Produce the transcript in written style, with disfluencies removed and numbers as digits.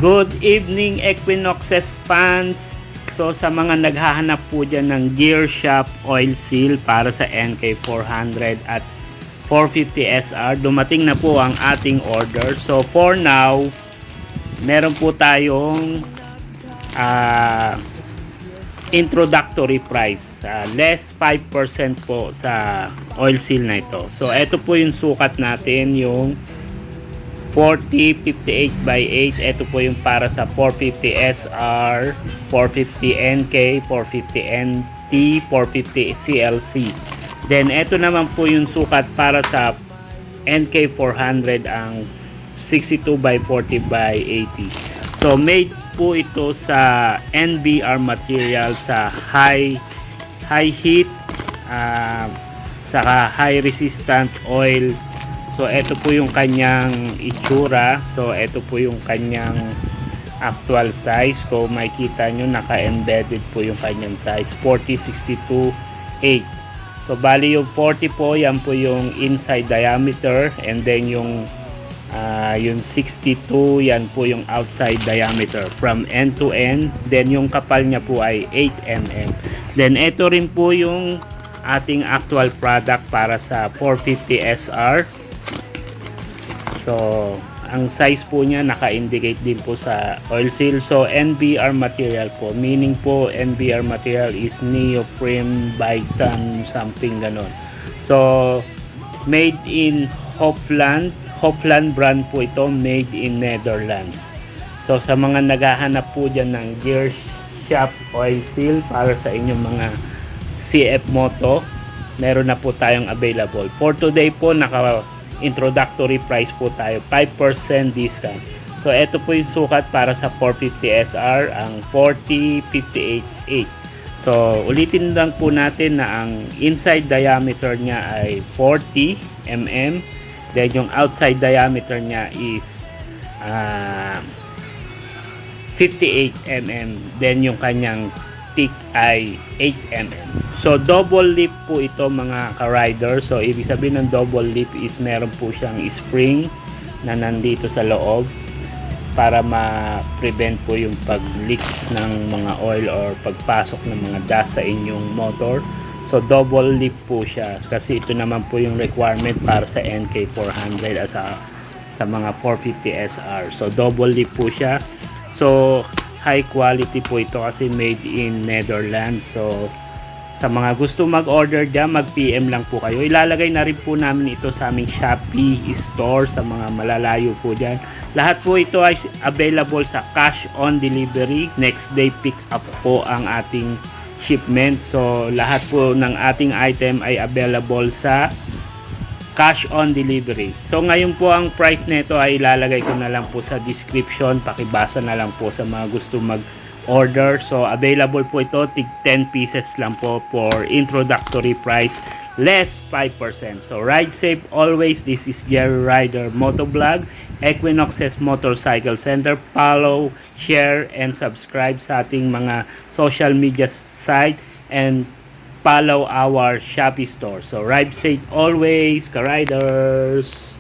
Good evening Equinoxes fans. So sa mga naghahanap po dyan ng gear shop oil seal para sa NK400 at 450 SR, dumating na po ang ating order. So for now, meron po tayong introductory price, less 5% po sa oil seal na ito. So ito po yung sukat natin, yung 4058 by 8. Ito po yung para sa 450 SR, 450 NK, 450 NT, 450 CLC. Then ito naman po yung sukat para sa NK 400, ang 62 by 40 by 80. So made po ito sa NBR material, sa high heat, saka high resistant oil. So ito po yung kanyang itsura. So ito po yung kanyang actual size. Kung makikita nyo, naka-embedded po yung kanyang size, 40, 62, 8. So bali yung 40 po, yan po yung inside diameter, and then yung 62, yan po yung outside diameter from end to end. Then yung kapal niya po ay 8 mm. Then ito rin po yung ating actual product para sa 450 SR. So ang size po niya naka-indicate din po sa oil seal. So NBR material po, meaning po NBR material is neoprene biton something ganon. So made in Hofland brand po ito, made in Netherlands. So sa mga naghahanap po dyan ng gear shop oil seal para sa inyong mga CF moto, meron na po tayong available. For today po, introductory price po tayo, 5% discount. So ito po yung sukat para sa 450 SR, ang 4058.8. So ulitin lang po natin na ang inside diameter niya ay 40 mm, then yung outside diameter niya is 58 mm, then yung kanyang thick ay 8 mm. So double lip po ito mga ka-rider. So ibig sabihin ng double lip is meron po siyang spring na nandito sa loob para ma-prevent po yung pag-leak ng mga oil or pagpasok ng mga dust sa inyong motor. So double lip po siya kasi ito naman po yung requirement para sa NK400 at sa mga 450 SR. So double lip po siya. So high quality po ito kasi made in Netherlands. So sa mga gusto mag-order dyan, mag-PM lang po kayo. Ilalagay na rin po namin ito sa aming Shopee store sa mga malalayo po dyan. Lahat po ito ay available sa cash on delivery. Next day pick up po ang ating shipment. So lahat po ng ating item ay available sa cash on delivery. So ngayon po ang price nito ay ilalagay ko na lang po sa description. Pakibasa na lang po sa mga gusto mag-order. So available po ito, tig 10 pieces lang po for introductory price, less 5%. So ride safe always. This is Jerry Rider Motovlog, Equinoxes Motorcycle Center. Follow, share, and subscribe sa ating mga social media site, and follow our Shopee store. So ride safe always, ka-riders!